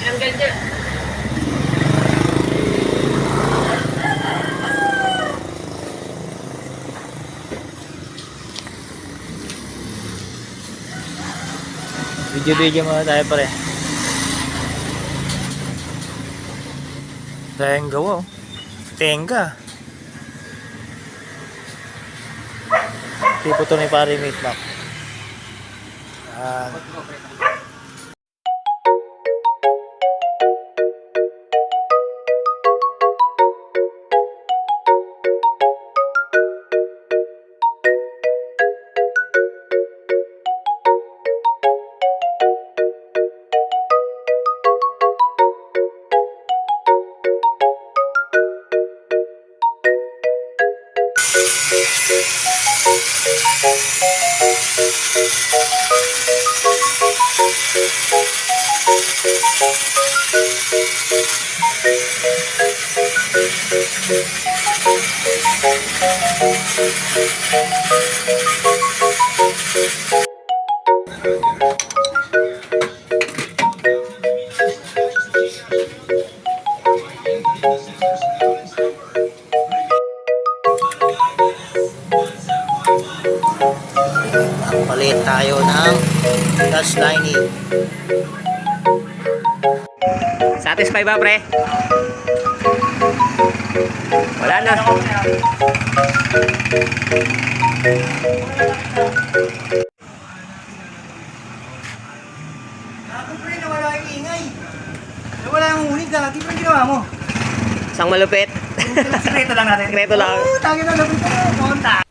Tanggal dyan. Video muna tayo pare. Dahil gawa oh. Tenga. Tipo to ni pare meat map. Palit tayo ng dash lining. Satisfy ba, pre? Wala na. Ako pre, nawala yung ingay. Nawala yung unig na. Di pa yung ginawa mo. Isang malupit. Sikreto lang natin. Sikreto lang. Oo, tagi na lapit ko. Konta.